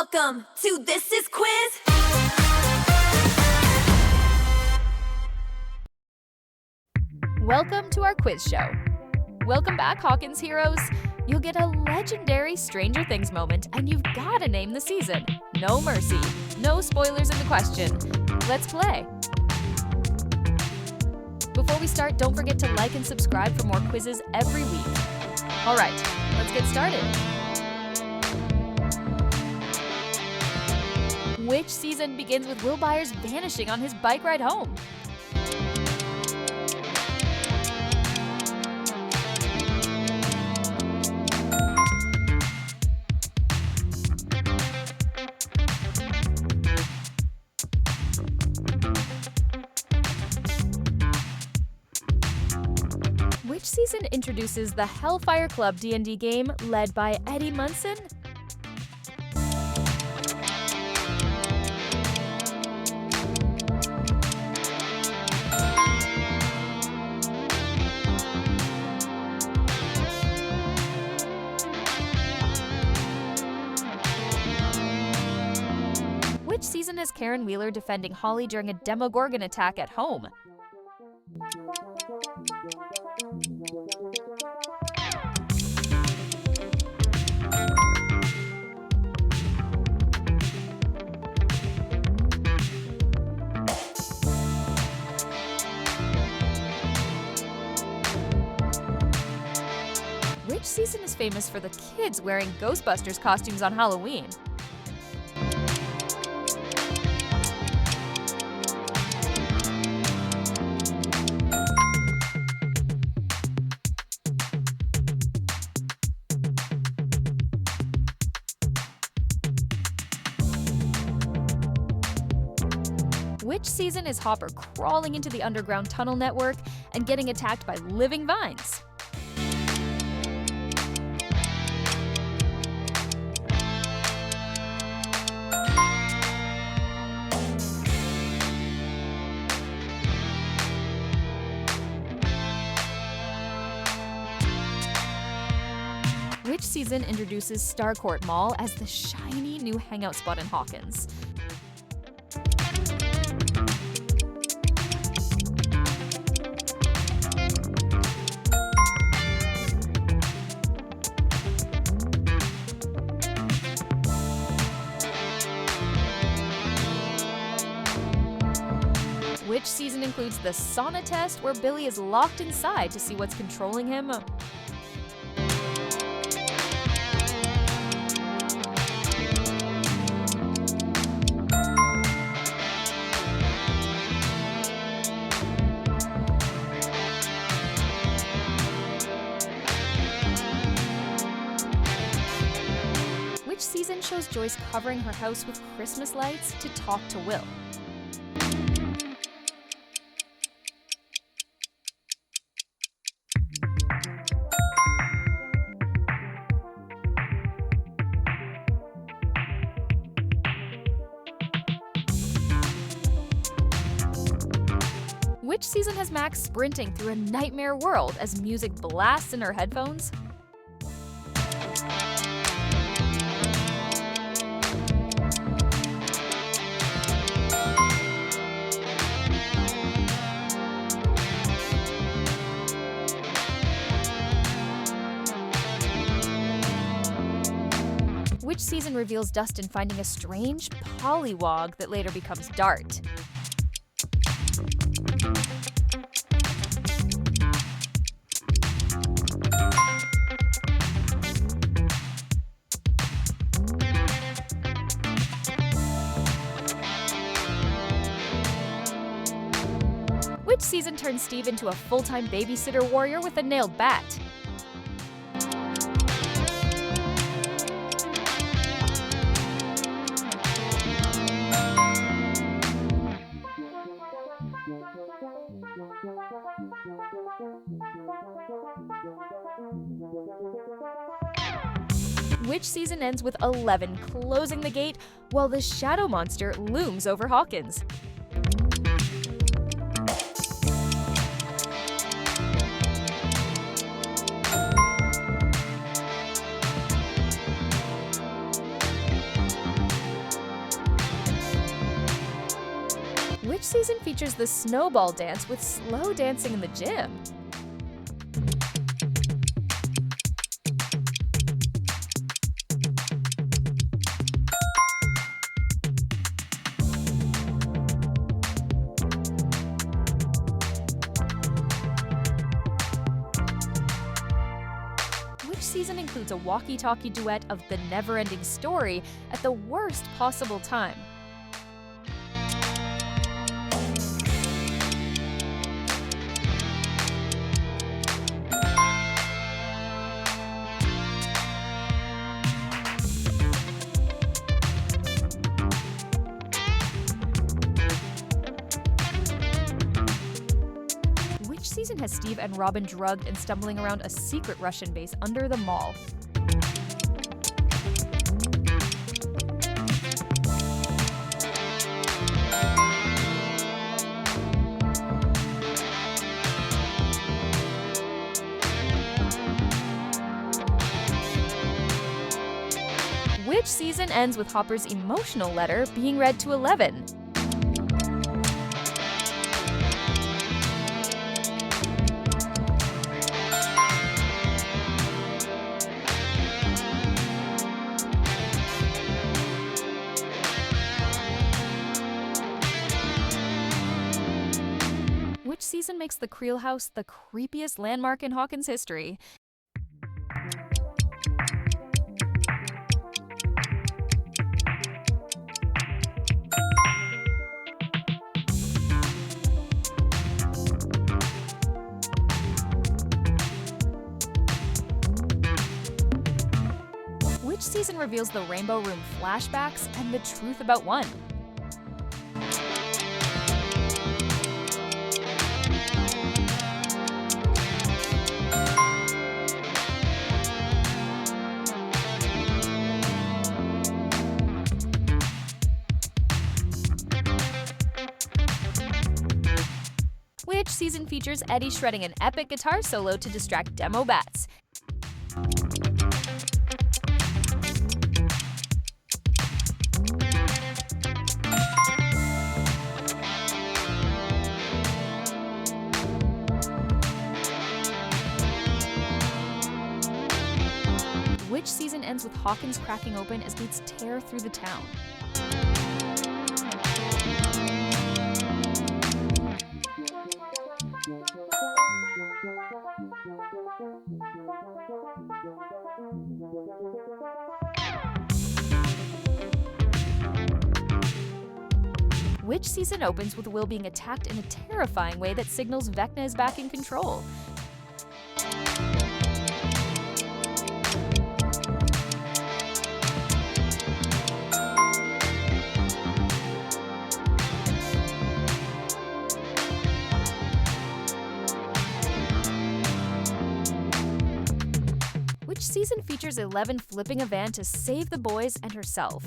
Welcome to This Is Quiz. Welcome to our quiz show. Welcome back, Hawkins heroes. You'll get a legendary Stranger Things moment, and you've got to name the season. No mercy. No spoilers in the question. Let's play. Before we start, don't forget to like and subscribe for more quizzes every week. All right, let's get started. Which season begins with Will Byers vanishing on his bike ride home? Which season introduces the Hellfire Club D&D game led by Eddie Munson? Which season is Karen Wheeler defending Holly during a Demogorgon attack at home? Which season is famous for the kids wearing Ghostbusters costumes on Halloween? Which season is Hopper crawling into the underground tunnel network and getting attacked by living vines? Which season introduces Starcourt Mall as the shiny new hangout spot in Hawkins? Which season includes the sauna test where Billy is locked inside to see what's controlling him? Which season shows Joyce covering her house with Christmas lights to talk to Will? Which season has Max sprinting through a nightmare world as music blasts in her headphones? Which season reveals Dustin finding a strange pollywog that later becomes Dart? Which season turns Steve into a full-time babysitter warrior with a nailed bat? Which season ends with Eleven closing the gate while the shadow monster looms over Hawkins? Which season features the snowball dance with slow dancing in the gym? Which season includes a walkie-talkie duet of The Never-Ending Story at the worst possible time? Which season has Steve and Robin drugged and stumbling around a secret Russian base under the mall? Which season ends with Hopper's emotional letter being read to Eleven? Which season makes the Creel House the creepiest landmark in Hawkins history? Which season reveals the Rainbow Room flashbacks and the truth about one? Which season features Eddie shredding an epic guitar solo to distract demo bats? Which season ends with Hawkins cracking open as gates tear through the town? Which season opens with Will being attacked in a terrifying way that signals Vecna is back in control? Which season features Eleven flipping a van to save the boys and herself?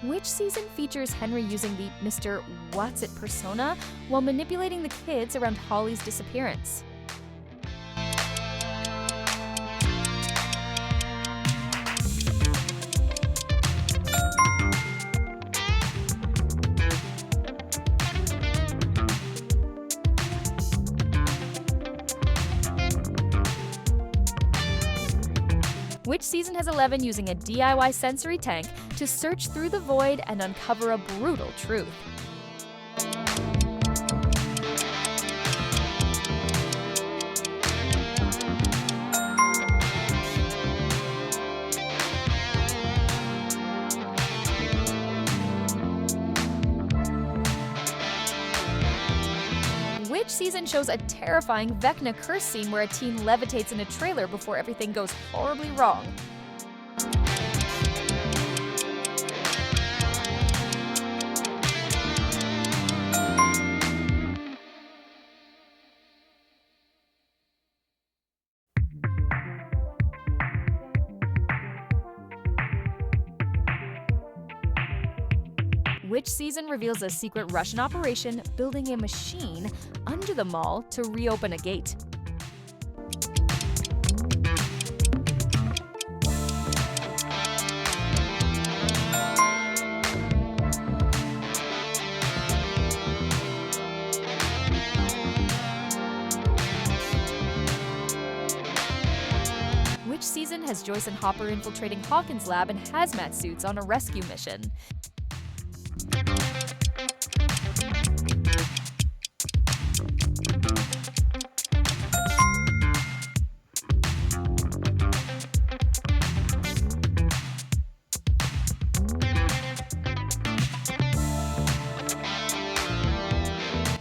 Which season features Henry using the Mr. What's-It persona while manipulating the kids around Holly's disappearance? Which season has Eleven using a DIY sensory tank to search through the void and uncover a brutal truth? Which season shows a terrifying Vecna curse scene where a teen levitates in a trailer before everything goes horribly wrong? Which season reveals a secret Russian operation building a machine under the mall to reopen a gate? Which season has Joyce and Hopper infiltrating Hawkins' lab in hazmat suits on a rescue mission?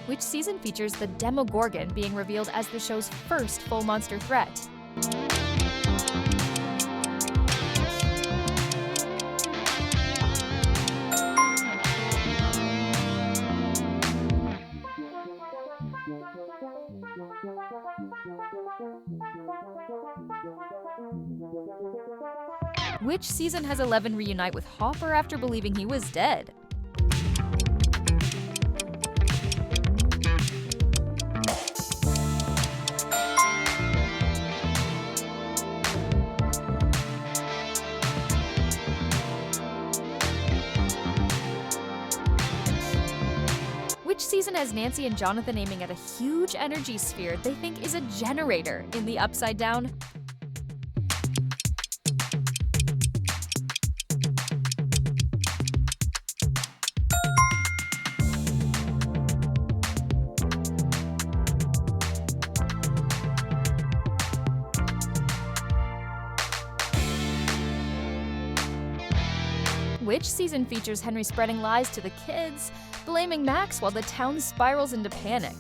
Which season features the Demogorgon being revealed as the show's first full monster threat? Which season has Eleven reunite with Hopper after believing he was dead? Which season has Nancy and Jonathan aiming at a huge energy sphere they think is a generator in the Upside Down? Which season features Henry spreading lies to the kids, blaming Max while the town spirals into panic?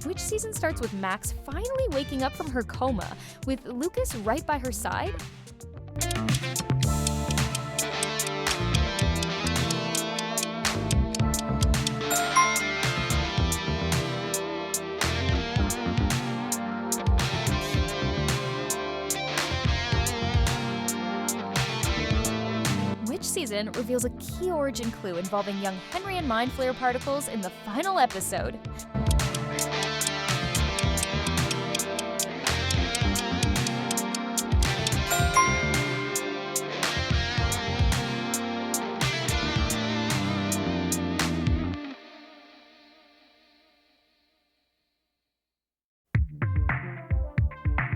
Which season starts with Max finally waking up from her coma, with Lucas right by her side? Which season reveals a key origin clue involving young Henry and Mind Flayer particles in the final episode?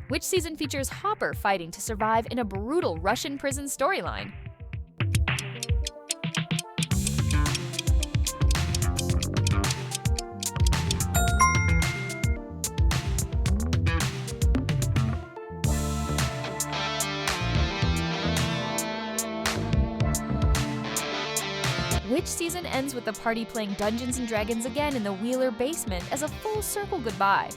Which season features Hopper fighting to survive in a brutal Russian prison storyline? Which season ends with the party playing Dungeons & Dragons again in the Wheeler basement as a full circle goodbye?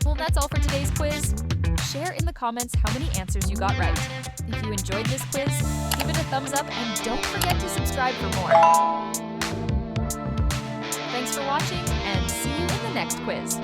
Well, that's all for today's quiz. Share in the comments how many answers you got right. If you enjoyed this quiz, give it a thumbs up and don't forget to subscribe for more. Thanks for watching and see you in the next quiz.